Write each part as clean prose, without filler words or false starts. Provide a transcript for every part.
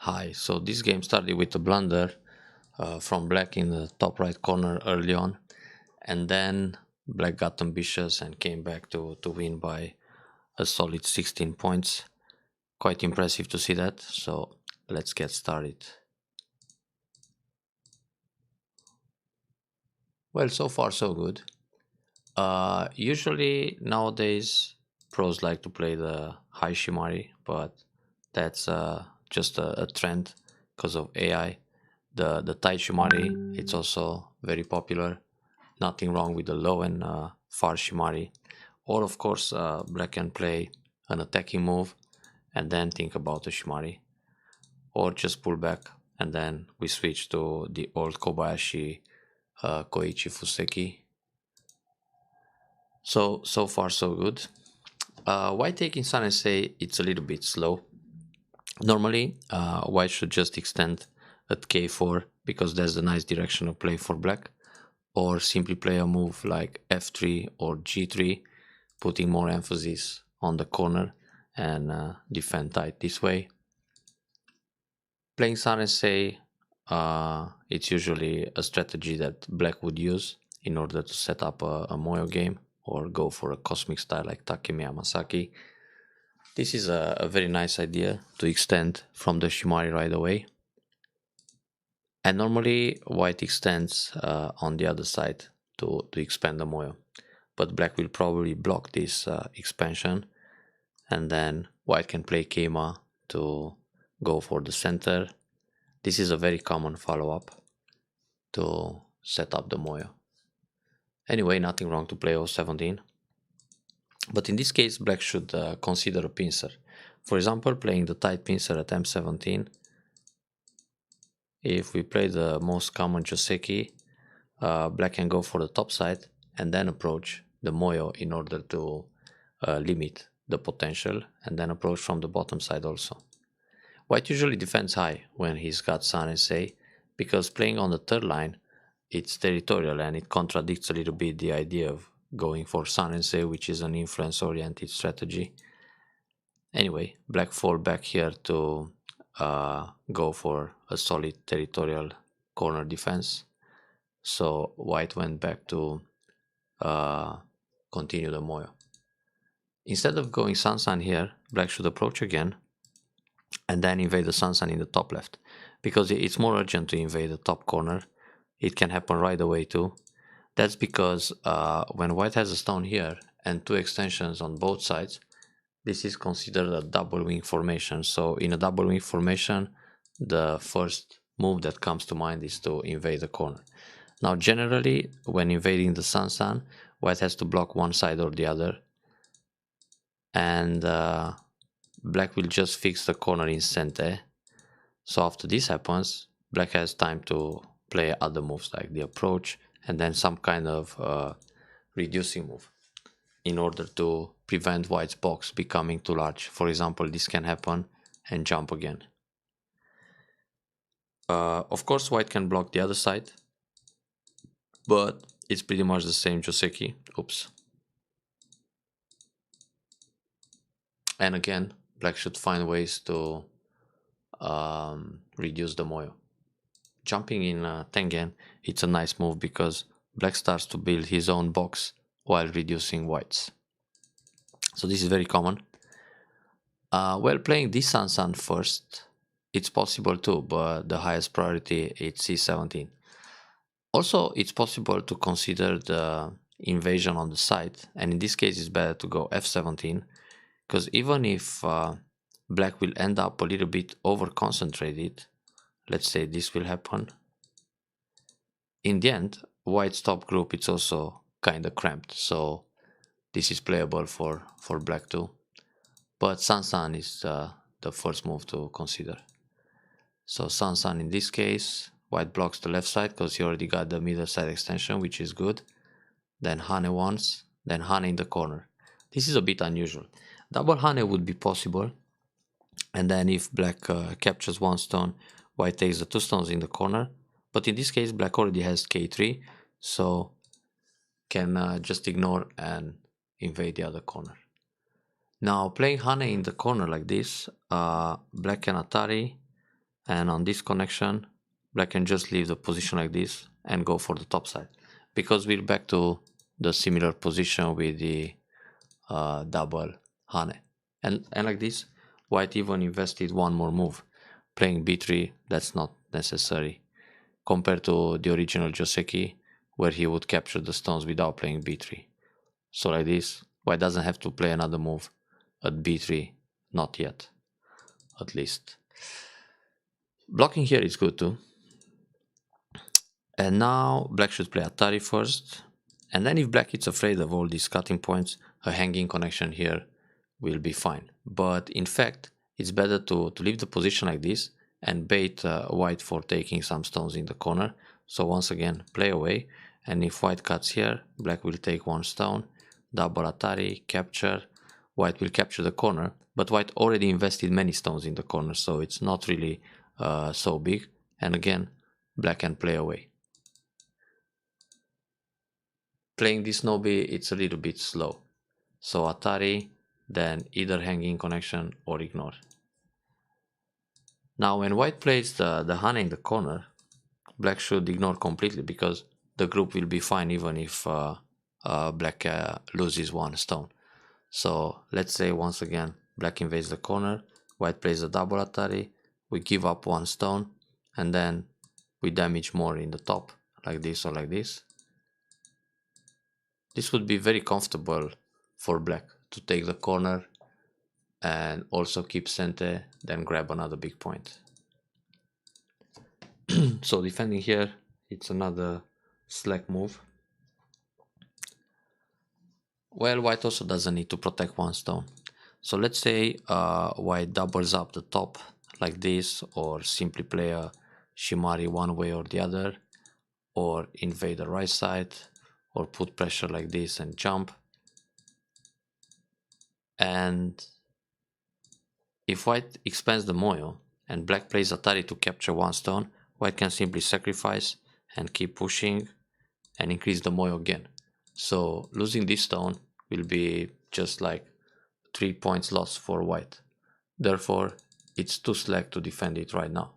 Hi, so this game started with a blunder from black in the top right corner early on, and then black got ambitious and came back to win by a solid 16 points. Quite impressive to see that, so let's get started. Well, so far so good. Usually nowadays pros like to play the high Shimari, but that's just a trend because of AI. The tight Shimari, it's also very popular. Nothing wrong with the low and far Shimari. Or of course, black can play an attacking move and then think about the Shimari. Or just pull back and then we switch to the old Kobayashi Koichi Fuseki. So far so good. White taking Sun and say it's a little bit slow. Normally, white should just extend at k4 because that's the nice direction of play for black, or simply play a move like f3 or g3, putting more emphasis on the corner and defend tight this way. Playing Sun and say it's usually a strategy that black would use in order to set up a Moyo game or go for a cosmic style like Takemi Yamasaki. This is a very nice idea to extend from the Shimari right away. And normally white extends on the other side to expand the Moyo. But black will probably block this expansion, and then white can play Keima to go for the center. This is a very common follow-up to set up the Moyo. Anyway, nothing wrong to play O17. But in this case, black should consider a pincer. For example, playing the tight pincer at M17. If we play the most common Joseki, black can go for the top side and then approach the Moyo in order to limit the potential, and then approach from the bottom side also. White usually defends high when he's got Sun and Sei, because playing on the third line, it's territorial and it contradicts a little bit the idea of going for Sun and Sei, which is an influence-oriented strategy. Anyway, black fall back here to go for a solid territorial corner defense. So white went back to continue the Moyo. Instead of going Sansan here, black should approach again and then invade the Sansan in the top left, because it's more urgent to invade the top corner. It can happen right away too. That's because when white has a stone here and two extensions on both sides, this is considered a double wing formation. So in a double wing formation, the first move that comes to mind is to invade the corner. Now generally, when invading the Sansan, white has to block one side or the other, and black will just fix the corner in center. So after this happens, black has time to play other moves like the approach and then some kind of reducing move in order to prevent white's box becoming too large. For example, this can happen and jump again. Of course, white can block the other side, but it's pretty much the same Joseki. Oops. And again, black should find ways to reduce the Moyo. Jumping in Tengen, it's a nice move because black starts to build his own box while reducing whites. So this is very common. Well, playing this Sansan first, it's possible too, but the highest priority is C17. Also, it's possible to consider the invasion on the side, and in this case it's better to go F17, because even if black will end up a little bit over concentrated, let's say this will happen, in the end white's top group it's also kind of cramped, so this is playable for black too. But Sansan is the first move to consider. So Sansan in this case, white blocks the left side because he already got the middle side extension, which is good. Then Hane once, then Hane in the corner. This is a bit unusual. Double Hane would be possible, and then if black captures one stone, white takes the two stones in the corner. But in this case, black already has k3, so can just ignore and invade the other corner. Now playing Hane in the corner like this, black can Atari, and on this connection black can just leave the position like this and go for the top side, because we're back to the similar position with the double hane. And like this, white even invested one more move, playing b3. That's not necessary compared to the original Joseki, where he would capture the stones without playing b3. So like this, white doesn't have to play another move at b3, not yet, at least. Blocking here is good too. And now black should play Atari first, and then if black is afraid of all these cutting points, a hanging connection here will be fine. But in fact, it's better to leave the position like this and bait white for taking some stones in the corner. So once again, play away, and if white cuts here, black will take one stone, double Atari, capture. White will capture the corner, but white already invested many stones in the corner, so it's not really so big. And again, black can play away. Playing this Nobi, it's a little bit slow. So Atari, then either hanging connection or ignore. Now when white plays the hane in the corner, black should ignore completely, because the group will be fine even if black loses one stone. So let's say once again, black invades the corner, white plays a double Atari, we give up one stone, and then we damage more in the top, like this or like this. This would be very comfortable for black to take the corner and also keep cente, then grab another big point. So defending here, it's another slack move. Well, white also doesn't need to protect one stone. So let's say white doubles up the top like this, or simply play a Shimari one way or the other, or invade the right side, or put pressure like this and jump. And if white expands the moyo and black plays Atari to capture one stone, white can simply sacrifice and keep pushing and increase the moyo again. So losing this stone will be just like 3 points lost for white. Therefore, it's too slack to defend it right now.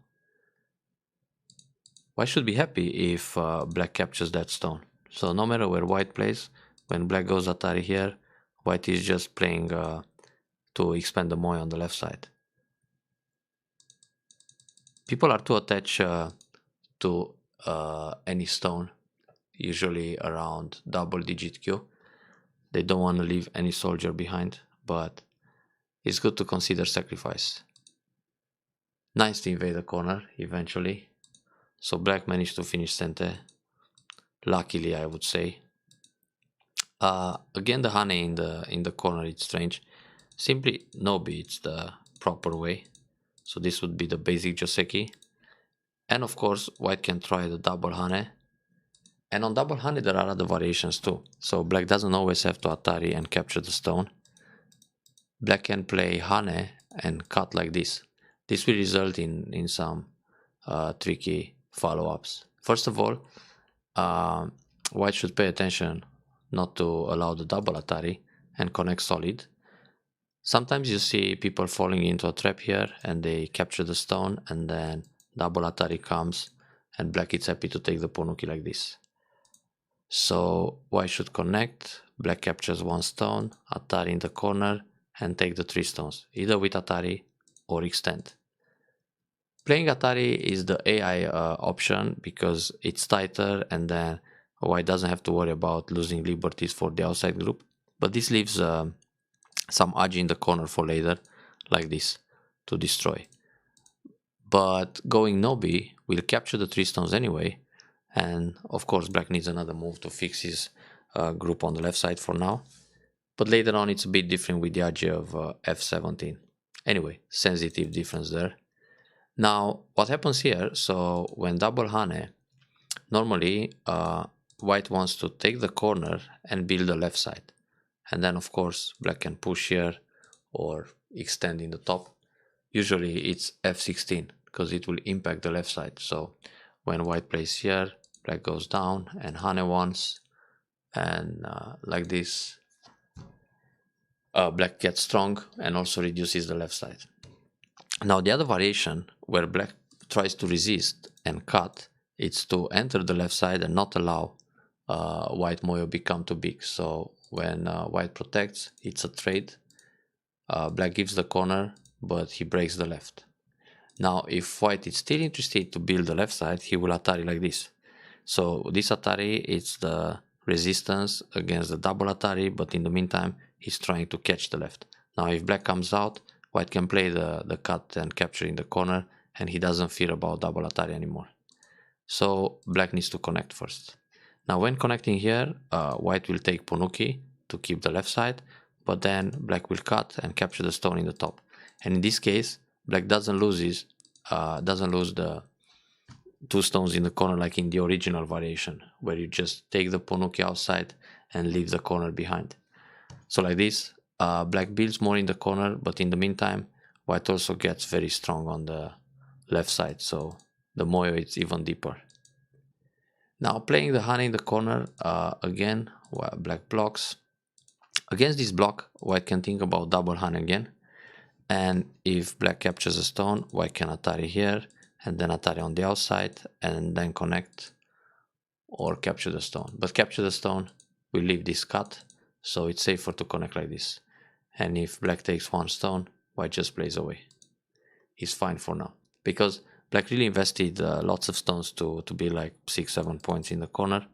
White should be happy if black captures that stone. So no matter where white plays, when black goes Atari here, white is just playing to expand the moyo on the left side. People are too attached to any stone, usually around double digit Q. They don't want to leave any soldier behind, but it's good to consider sacrifice. Nice to invade the corner eventually. So black managed to finish cente. Luckily, I would say. Again, the hane in the corner, it's strange. Simply Nobi, it's the proper way. So this would be the basic Joseki. And of course, white can try the double hane. And on double hane, there are other variations too. So black doesn't always have to Atari and capture the stone. Black can play hane and cut like this. This will result in some tricky follow-ups. First of all, white should pay attention not to allow the double Atari and connect solid. Sometimes you see people falling into a trap here and they capture the stone, and then double Atari comes and black is happy to take the Ponuki like this. So white should connect, black captures one stone, Atari in the corner, and take the 3 stones, either with Atari or extend. Playing Atari is the AI option because it's tighter, and then white doesn't have to worry about losing liberties for the outside group. But this leaves some agi in the corner for later, like this, to destroy. But going Nobi will capture the 3 stones anyway, and of course black needs another move to fix his group on the left side for now. But later on it's a bit different with the agi of f17. Anyway, sensitive difference there. Now what happens here, so when double hane, normally white wants to take the corner and build the left side, and then of course black can push here or extend in the top. Usually it's f16 because it will impact the left side. So when white plays here, black goes down and hane once, and like this black gets strong and also reduces the left side. Now the other variation where black tries to resist and cut, it's to enter the left side and not allow white moyo become too big. So when white protects, it's a trade. Black gives the corner, but he breaks the left. Now if white is still interested to build the left side, he will Atari like this. So this Atari is the resistance against the double Atari, but in the meantime he's trying to catch the left. Now if black comes out, white can play the cut and capture in the corner, and he doesn't fear about double Atari anymore. So black needs to connect first. Now when connecting here, white will take Ponuki to keep the left side, but then black will cut and capture the stone in the top. And in this case, black doesn't lose the 2 stones in the corner like in the original variation, where you just take the Ponuki outside and leave the corner behind. So like this, black builds more in the corner, but in the meantime, white also gets very strong on the left side, so the moyo is even deeper. Now playing the Hane in the corner, again, black blocks. Against this block, white can think about double Hane again, and if black captures a stone, white can Atari here, and then Atari on the outside, and then connect or capture the stone. But capture the stone, we leave this cut, so it's safer to connect like this. And if black takes 1 stone, white just plays away. He's fine for now, because black really invested lots of stones to be like 6-7 points in the corner.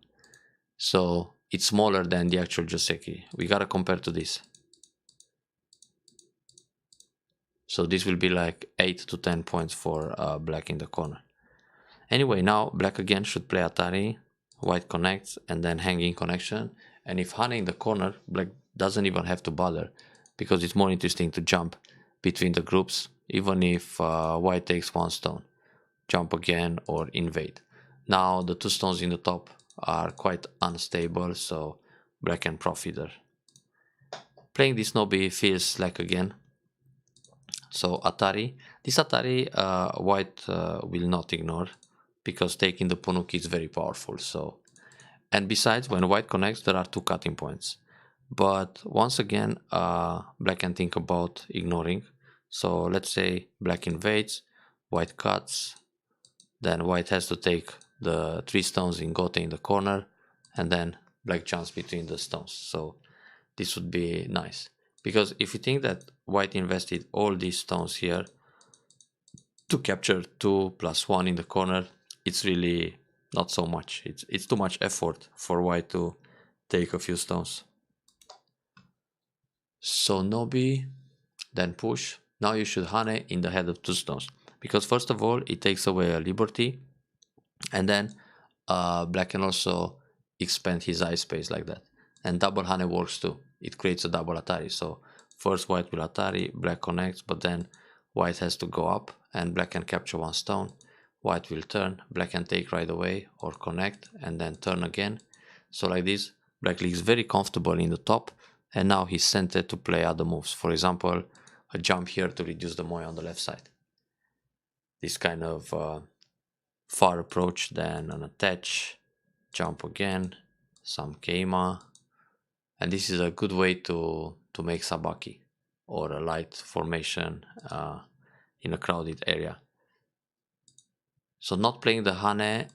So it's smaller than the actual Joseki. We gotta compare to this. So this will be like 8 to 10 points for black in the corner. Anyway, now black again should play Atari, white connects, and then hanging connection. And if Hane in the corner, black doesn't even have to bother, because it's more interesting to jump between the groups, even if white takes 1 stone. Jump again or invade. Now the 2 stones in the top are quite unstable, so black can profit there. Playing this Nobi feels slack again. So Atari, this Atari white will not ignore, because taking the Ponuki is very powerful. So, and besides, when white connects, there are 2 cutting points. But once again, black can think about ignoring. So let's say black invades, white cuts, then white has to take the 3 stones in Gote in the corner, and then black jumps between the stones. So this would be nice, because if you think that white invested all these stones here to capture 2 + 1 in the corner, it's really not so much. It's too much effort for white to take a few stones. So Nobi, then push. Now you should Hane in the head of 2 stones, because first of all it takes away a liberty, and then black can also expand his eye space like that. And double Hane works too. It creates a double Atari. So first white will Atari, black connects, but then white has to go up, and black can capture 1 stone. White will turn, black can take right away or connect, and then turn again. So like this, black is very comfortable in the top, and now he's sent to play other moves. For example, a jump here to reduce the moyo on the left side. This kind of far approach, then an attach, jump again, some Keima, and this is a good way to make Sabaki or a light formation in a crowded area. So not playing the Hane,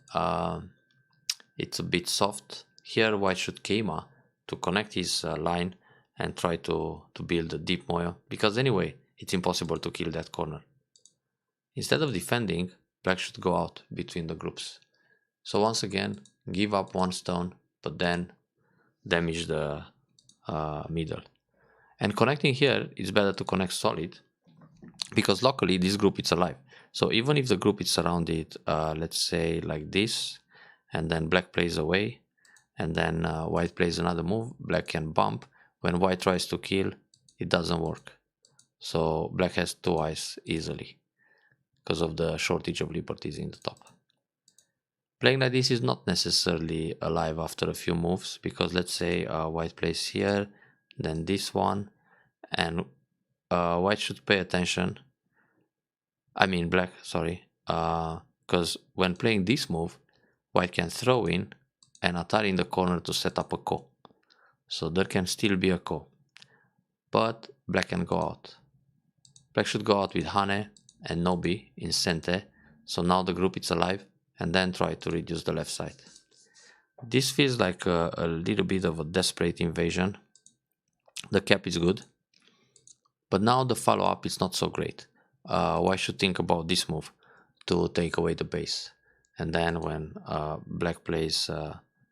it's a bit soft. Here white should Keima to connect his line and try to build a deep moyo, because anyway it's impossible to kill that corner. Instead of defending, black should go out between the groups. So once again, give up 1 stone, but then damage the middle. And connecting here, it's better to connect solid, because luckily this group is alive. So even if the group is surrounded, let's say like this, and then black plays away, and then white plays another move, black can bump. When white tries to kill, it doesn't work. So black has 2 eyes easily, because of the shortage of liberties in the top. Playing like this is not necessarily alive after a few moves, because let's say white plays here, then this one, and white should pay attention. I mean black, sorry, because when playing this move, white can throw in and Atari in the corner to set up a ko. So there can still be a ko, but black can go out. Black should go out with Hane and Nobi in Sente So now the group is alive, and then try to reduce the left side. This feels like a little bit of a desperate invasion. The cap is good, but now the follow-up is not so great. White should think about this move to take away the base, and then when black plays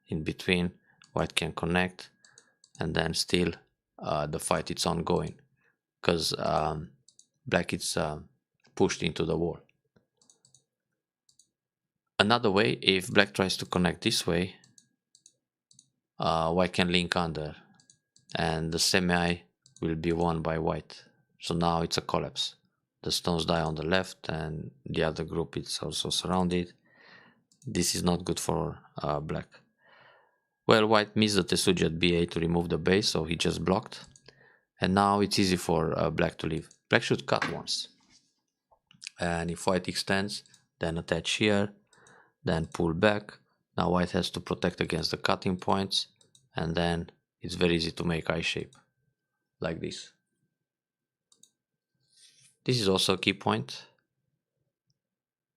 in between, white can connect, and then still the fight is ongoing, because black is pushed into the wall. Another way, if black tries to connect this way, white can link under, and the semi will be won by white. So now it's a collapse. The stones die on the left, and the other group is also surrounded. This is not good for black. Well, white missed the Tesuji at b8 to remove the base, so he just blocked. And now it's easy for black to leave. Black should cut once. And if white extends, then attach here, then pull back. Now white has to protect against the cutting points, and then it's very easy to make I shape, like this. This is also a key point.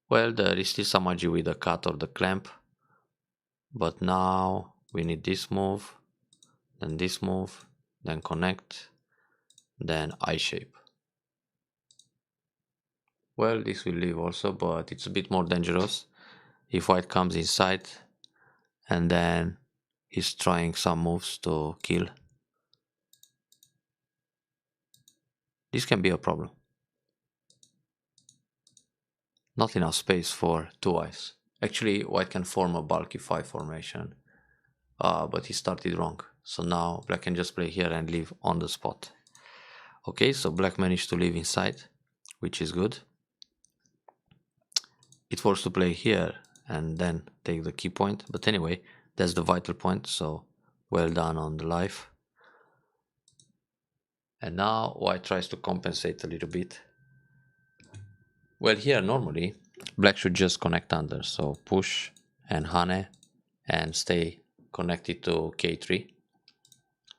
Well, there is still some agi with the cut or the clamp, but now we need this move, then connect, then I shape. Well, this will leave also, but it's a bit more dangerous if white comes inside and then he's trying some moves to kill. This can be a problem. Not enough space for two eyes. Actually, white can form a bulky 5 formation, but he started wrong. So now black can just play here and leave on the spot. Okay, so black managed to leave inside, which is good. It forced to play here and then take the key point, but anyway, that's the vital point, so well done on the life. And now white tries to compensate a little bit. Well, here normally black should just connect under, so push and hane and stay connected to k3,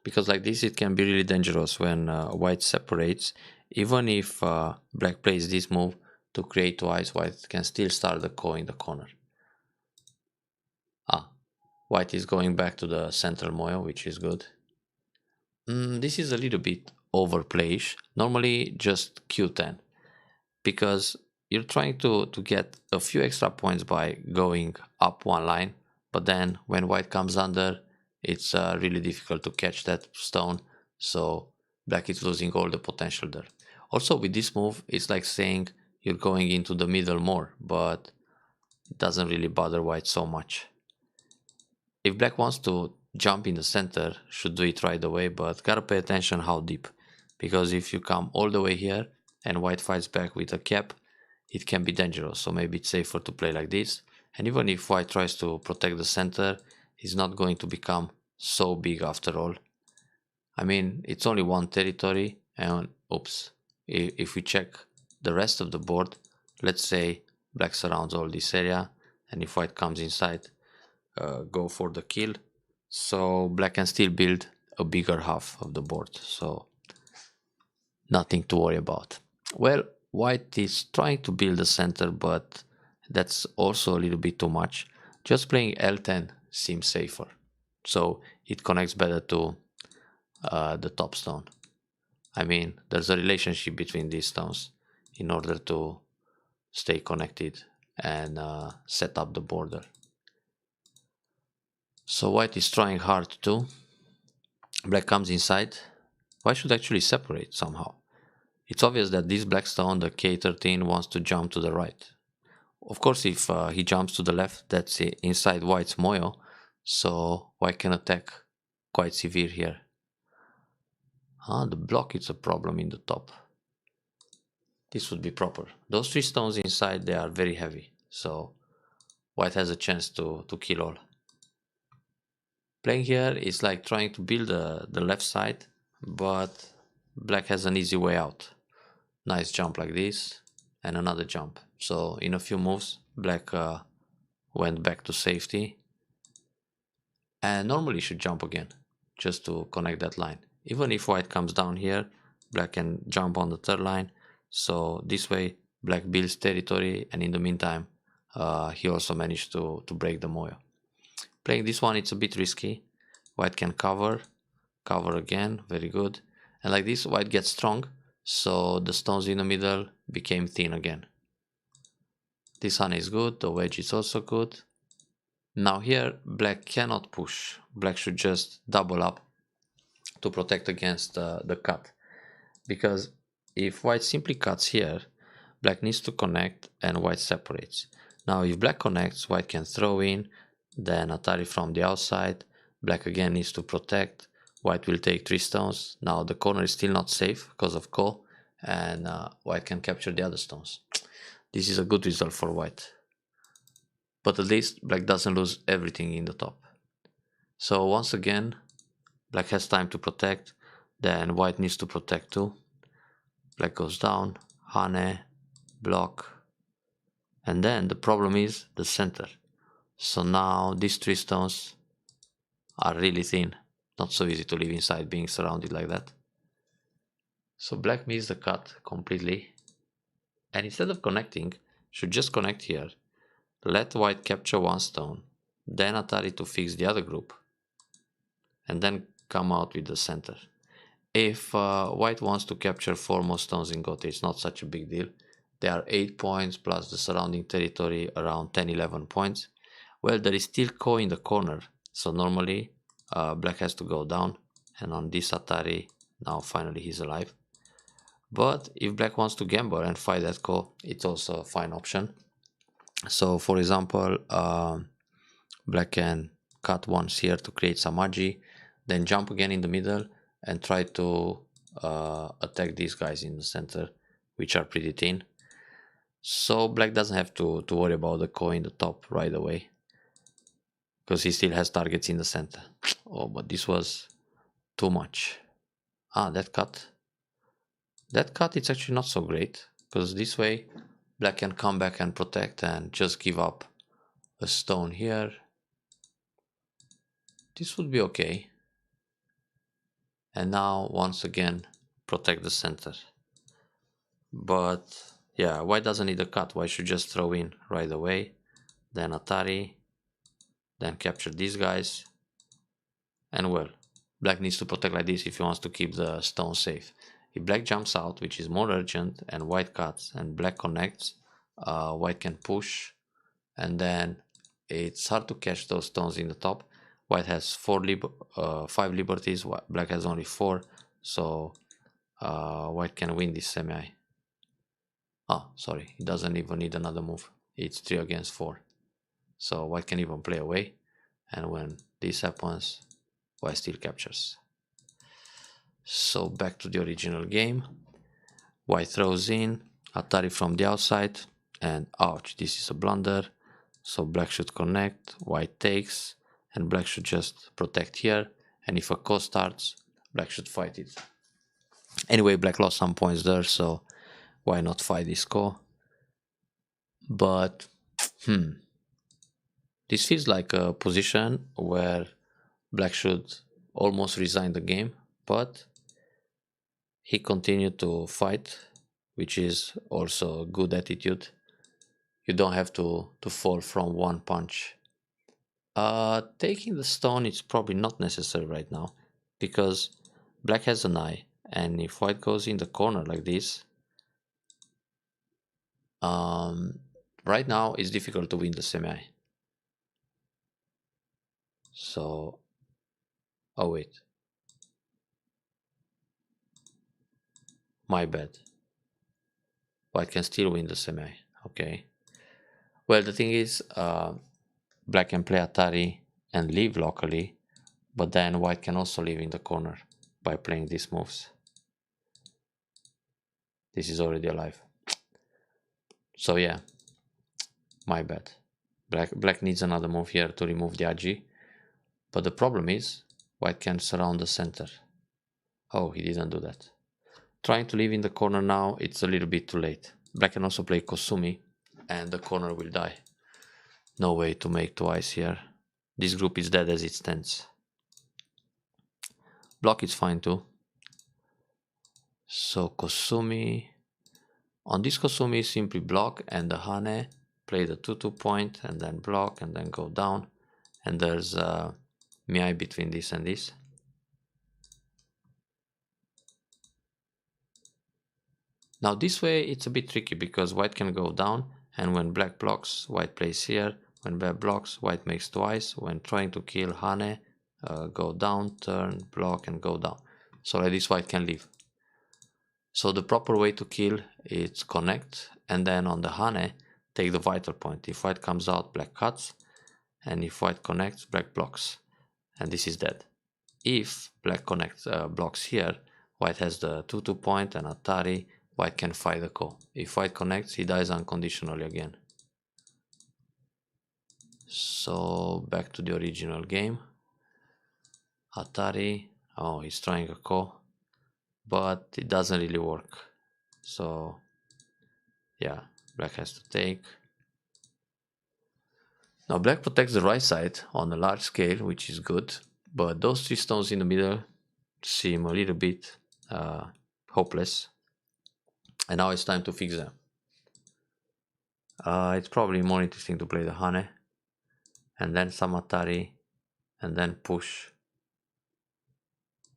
because like this it can be really dangerous when white separates. Even if black plays this move to create twice, white can still start the ko in the corner. White is going back to the central moyo, which is good. This is a little bit overplayish. Normally just q10, because you're trying to get a few extra points by going up one line, but then when white comes under, it's really difficult to catch that stone, so black is losing all the potential there. Also with this move, it's like saying you're going into the middle more, but it doesn't really bother white so much. If black wants to jump in the center, should do it right away, but gotta pay attention how deep, because if you come all the way here and white fights back with a cap, it can be dangerous. So maybe it's safer to play like this. And even if white tries to protect the center, it's not going to become so big after all. I mean, it's only one territory, and oops, if we check the rest of the board, let's say black surrounds all this area, and if white comes inside, go for the kill, so black can still build a bigger half of the board, so nothing to worry about. Well, white is trying to build the center, but that's also a little bit too much. Just playing L10 seems safer, so it connects better to the top stone. I mean, there's a relationship between these stones in order to stay connected and set up the border. So white is trying hard too. Black comes inside. White should actually separate somehow. It's obvious that this black stone, the k13, wants to jump to the right. Of course, if he jumps to the left, that's inside white's moyo, so white can attack quite severe here. The block is a problem in the top. This would be proper. Those 3 stones inside, they are very heavy, so white has a chance to kill all. Playing here is like trying to build the left side, but black has an easy way out. Nice jump like this, and another jump. So in a few moves, black went back to safety, and normally should jump again, just to connect that line. Even if white comes down here, black can jump on the third line, so this way black builds territory, and in the meantime he also managed to break the Moyo. Playing this one, it's a bit risky. White can cover again, very good. And like this, white gets strong, so the stones in the middle became thin again. This one is good, the wedge is also good. Now here, black cannot push. Black should just double up to protect against the cut. Because if white simply cuts here, black needs to connect and white separates. Now if black connects, white can throw in, then Atari from the outside. Black again needs to protect. White will take 3 stones. Now the corner is still not safe because of ko, and white can capture the other stones. This is a good result for white. But at least black doesn't lose everything in the top. So once again, black has time to protect, then white needs to protect too. Black goes down, hane, block, and then the problem is the center. So now these 3 stones are really thin, not so easy to live inside being surrounded like that. So black missed the cut completely, and instead of connecting, should just connect here, let white capture 1 stone, then Atari to fix the other group, and then come out with the center. If white wants to capture 4 more stones in Gote, it's not such a big deal. There are 8 points plus the surrounding territory around 10-11 points. Well, there is still ko in the corner, so normally black has to go down, and on this Atari, now finally he's alive. But if black wants to gamble and fight that ko, it's also a fine option. So for example, black can cut once here to create some agi, then jump again in the middle and try to attack these guys in the center, which are pretty thin. So black doesn't have to worry about the ko in the top right away, because he still has targets in the center. Oh, but this was too much. That cut. That cut is actually not so great, because this way black can come back and protect and just give up a stone here. This would be okay. And now once again protect the center. But yeah, white doesn't need a cut. White should just throw in right away, then Atari, then capture these guys, and well, black needs to protect like this if he wants to keep the stone safe. If black jumps out, which is more urgent, and white cuts and black connects, white can push, and then it's hard to catch those stones in the top. White has 5 liberties, black has only 4, so white can win this semi. Sorry, he doesn't even need another move. It's 3 against 4, so white can even play away, and when this happens, white still captures. So back to the original game. White throws in, Atari from the outside, and ouch, this is a blunder. So black should connect, white takes, and black should just protect here. And if a ko starts, black should fight it. Anyway, black lost some points there, so why not fight this ko? But this feels like a position where black should almost resign the game, but he continued to fight, which is also a good attitude. You don't have to fall from one punch. Taking the stone is probably not necessary right now, because black has an eye, and if white goes in the corner like this, right now it's difficult to win the semi. So, oh wait, my bad. White can still win the semi. Okay. Well, the thing is, black can play Atari and leave locally, but then white can also leave in the corner by playing these moves. This is already alive. So yeah, my bad. Black needs another move here to remove the agi, but the problem is white can surround the center. Oh, he didn't do that. Trying to leave in the corner now, it's a little bit too late. Black can also play Kosumi, and the corner will die. No way to make twice here. This group is dead as it stands. Block is fine too. So Kosumi On this Kosumi, simply block and the Hane, play the 2-2 point and then block and then go down. And there's Miai between this and this. Now this way it's a bit tricky because white can go down, and when black blocks, white plays here. When black blocks, white makes twice. When trying to kill Hane, go down, turn, block and go down. So like this white can leave. So the proper way to kill is connect, and then on the Hane, take the vital point. If white comes out, black cuts, and if white connects, black blocks. And this is dead. If black connects, blocks here, white has the 2-2 point and Atari, white can fight the ko. If white connects, he dies unconditionally again. So back to the original game. Atari, oh, he's trying a ko, but it doesn't really work. So yeah, black has to take. Now black protects the right side on a large scale, which is good, but those 3 stones in the middle seem a little bit hopeless. And now it's time to fix them. It's probably more interesting to play the Hane, and then some Atari, and then push.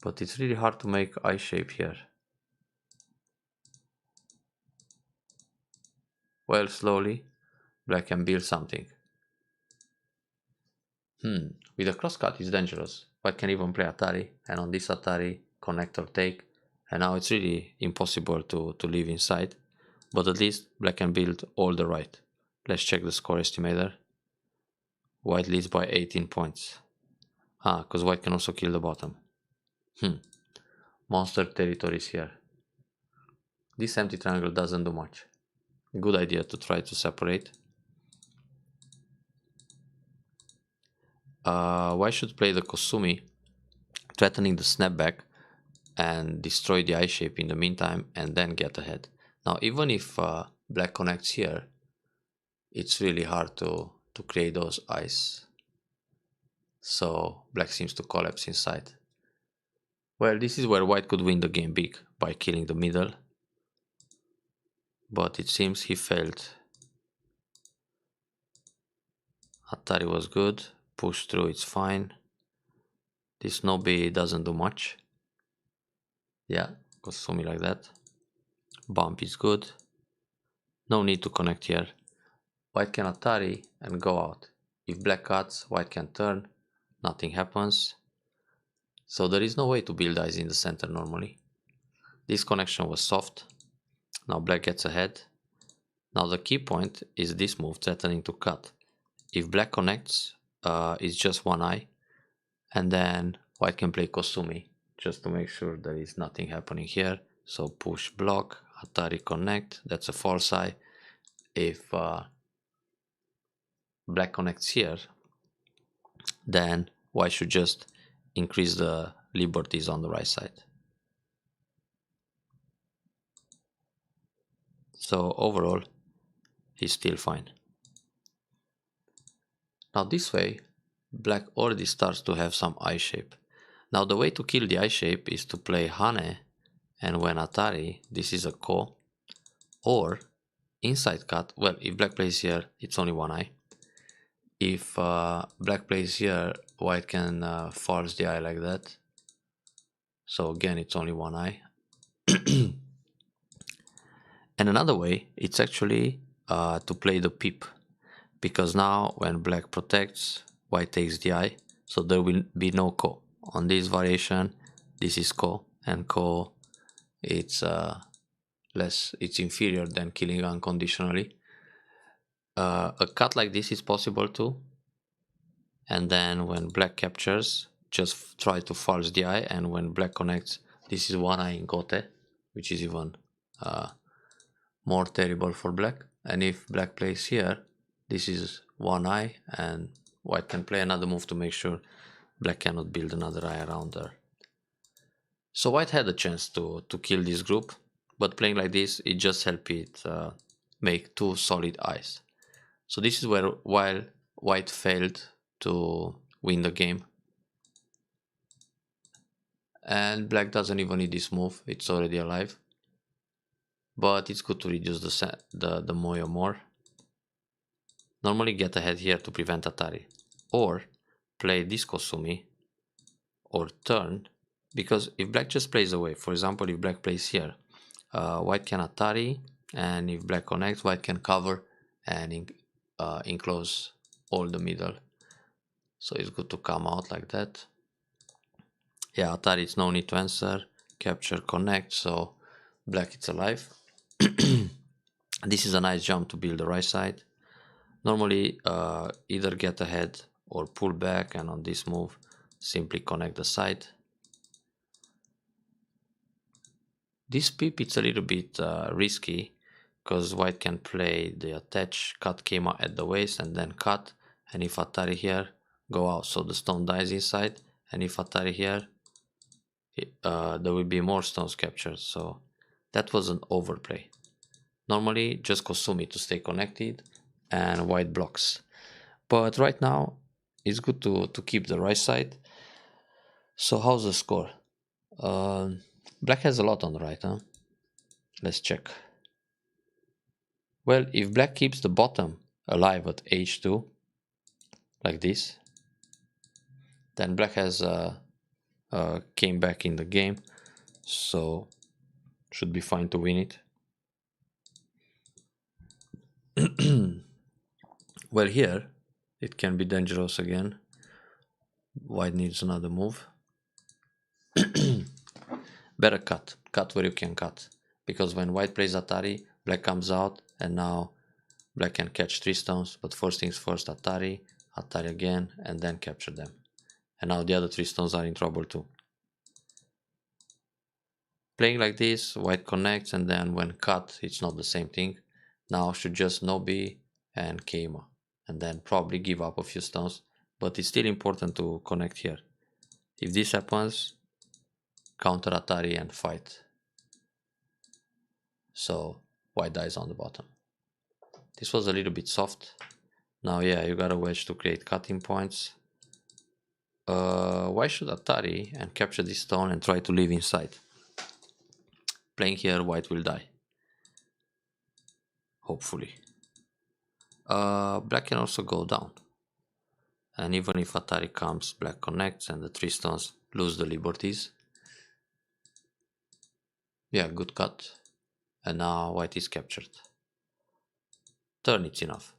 But it's really hard to make eye shape here. Well, slowly, black can build something. With a crosscut it's dangerous. White can even play Atari, and on this Atari, connect or take. And now it's really impossible to live inside. But at least black can build all the right. Let's check the score estimator. White leads by 18 points. Because white can also kill the bottom. Monster territories here. This empty triangle doesn't do much. Good idea to try to separate. White should play the Kosumi, threatening the snapback and destroy the eye shape in the meantime, and then get ahead. Now even if black connects here, it's really hard to create those eyes. So black seems to collapse inside. Well, this is where white could win the game big by killing the middle, but it seems he failed. Atari was good, push through, it's fine. This Nobi doesn't do much. Yeah, Kosumi like that. Bump is good. No need to connect here. White can Atari and go out. If black cuts, white can turn. Nothing happens. So there is no way to build eyes in the center normally. This connection was soft. Now black gets ahead. Now the key point is this move threatening to cut. If black connects, it's just one eye. And then white can play Kosumi just to make sure there is nothing happening here. So push, block, Atari connect, that's a false eye. If black connects here, then white should just increase the liberties on the right side. So overall, he's still fine. Now this way, black already starts to have some eye shape. Now the way to kill the eye shape is to play Hane, and when Atari, this is a ko, or inside cut. Well, if black plays here, it's only one eye. If black plays here, white can force the eye like that. So again, it's only one eye. And another way, it's actually to play the peep. Because now when black protects, white takes the eye. So there will be no ko. On this variation, this is ko, and ko, it's it's inferior than killing unconditionally. A cut like this is possible too, and then when black captures, just try to false the eye, and when black connects, this is one eye in gote, which is even more terrible for black. And if black plays here, this is one eye, and white can play another move to make sure black cannot build another eye around there. So white had a chance to kill this group, but playing like this, it just helped it make 2 solid eyes. So this is where, while white failed to win the game, and black doesn't even need this move, it's already alive. but it's good to reduce the moyo more. Normally get ahead here to prevent Atari, or play this Kosumi, or turn, because if black just plays away, for example, if black plays here, white can Atari, and if black connects, white can cover and enclose all the middle. So it's good to come out like that. Yeah, Atari, it's no need to answer. Capture, connect, so black it's alive. This is a nice jump to build the right side. Normally either get ahead or pull back, and on this move simply connect the side. This pip it's a little bit risky, because white can play the attach, cut Keima at the waist and then cut, and if Atari here, go out, so the stone dies inside, and if Atari here, there will be more stones captured, so that was an overplay. Normally just Kosumi to stay connected and white blocks, but right now it's good to keep the right side. So how's the score? Black has a lot on the right, huh? Let's check. Well, if black keeps the bottom alive at h2, like this, then black has came back in the game, so should be fine to win it. Well, here it can be dangerous again. White needs another move. Better cut where you can cut, because when white plays Atari, black comes out, and now black can catch 3 stones, but first things first, Atari again, and then capture them. And now the other 3 stones are in trouble too. Playing like this, white connects, and then when cut, it's not the same thing. Now should just Nobi and Keima, and then probably give up a few stones, but it's still important to connect here. If this happens, counter Atari and fight. So white dies on the bottom. This was a little bit soft. Now yeah, you got a wedge to create cutting points. Why should Atari and capture this stone and try to live inside? Playing here, white will die. Hopefully. Black can also go down. And even if Atari comes, black connects and the 3 stones lose the liberties. Yeah, good cut. And now white is captured. Turn it's enough.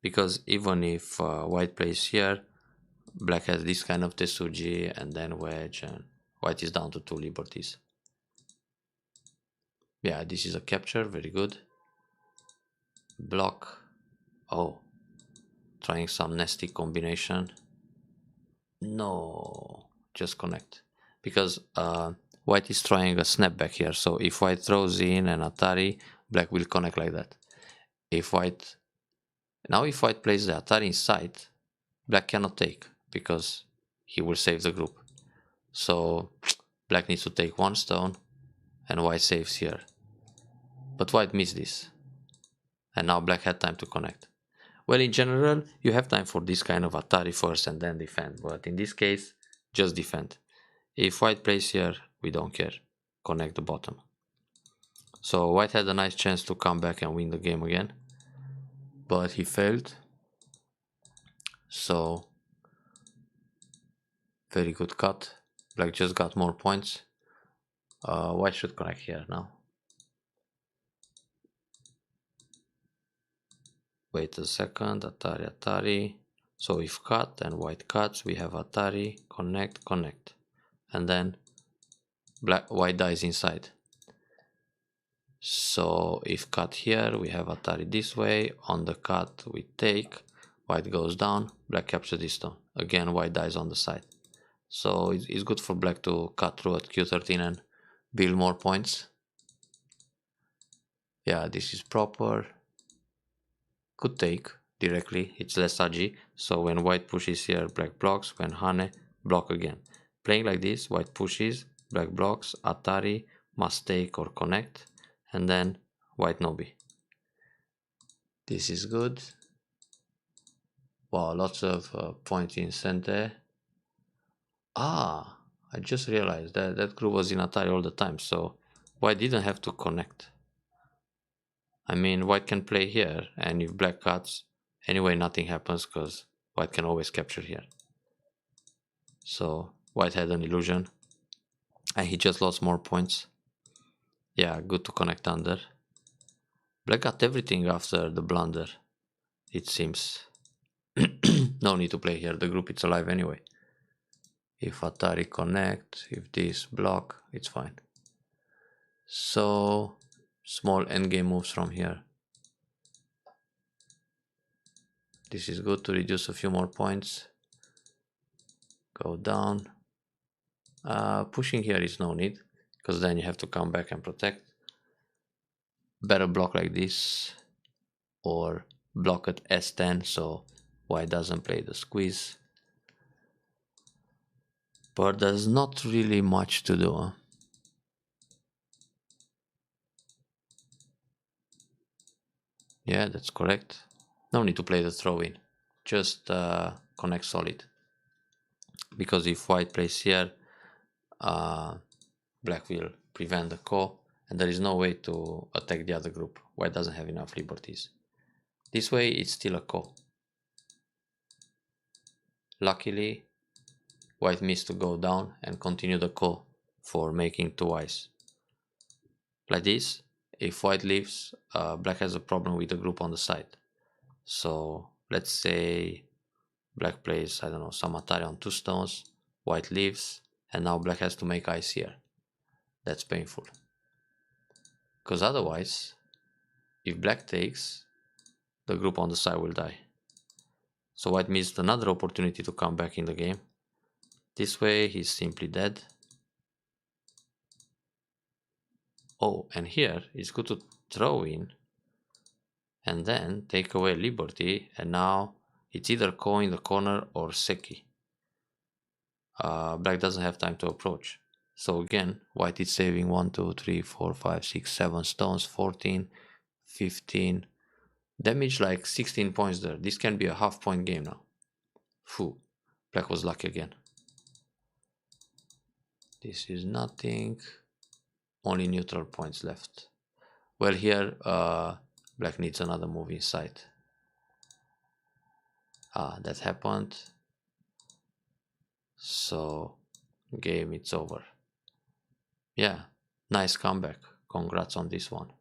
Because even if white plays here, black has this kind of Tesuji and then wedge, and white is down to 2 liberties. Yeah, this is a capture, very good. Block. Oh, trying some nasty combination. No, just connect. Because white is trying a snapback here, so if white throws in an Atari, black will connect like that. If white plays the Atari inside, black cannot take, because he will save the group. So black needs to take 1 stone, and white saves here. But white missed this, and now black had time to connect. Well, in general, you have time for this kind of Atari first and then defend, but in this case, just defend. If white plays here, we don't care. Connect the bottom. So white had a nice chance to come back and win the game again, but he failed. So very good cut. Black just got more points. White should connect here now. Wait a second, Atari. So if cut and white cuts, we have Atari, connect. And then white dies inside. So if cut here, we have Atari this way. On the cut, we take. White goes down, black captures this stone. Again, white dies on the side. So it's good for black to cut through at Q13 and build more points. Yeah, this is proper. Could take directly, it's less agi. So when white pushes here, black blocks. When Hane, block again. Playing like this, white pushes, black blocks, Atari must take or connect, and then white Nobi. This is good. Wow, lots of points in center. Ah, I just realized that that group was in Atari all the time, so white didn't have to connect. I mean, white can play here, and if black cuts, anyway, nothing happens because white can always capture here. So white had an illusion, and he just lost more points. Yeah, good to connect under. Black got everything after the blunder, it seems. No need to play here, the group is alive anyway. If Atari connect, if this block, it's fine. So, small endgame moves from here. This is good to reduce a few more points. Go down. Pushing here is no need, because then you have to come back and protect. Better block like this, or block at S10 so white doesn't play the squeeze. But there's not really much to do. Yeah, that's correct. No need to play the throw-in. Just connect solid. Because if white plays here, black will prevent the call, and there is no way to attack the other group. White doesn't have enough liberties. This way, it's still a call. Luckily, white missed to go down and continue the call for making two eyes. Like this, if white leaves, black has a problem with the group on the side. So let's say black plays, I don't know, some Atari on 2 stones, white leaves, and now black has to make eyes here. That's painful. Because otherwise, if black takes, the group on the side will die. So white missed another opportunity to come back in the game. This way, he's simply dead. Oh, and here, it's good to throw in and then take away liberty, and now it's either Ko in the corner or Seki. Black doesn't have time to approach. So again, white is saving 1, 2, 3, 4, 5, 6, 7 stones, 14, 15. Damage like 16 points there. This can be a half-point game now. Phew, black was lucky again. This is nothing. Only neutral points left. Well, here, black needs another move inside. That happened. So, game, it's over. Yeah, nice comeback. Congrats on this one.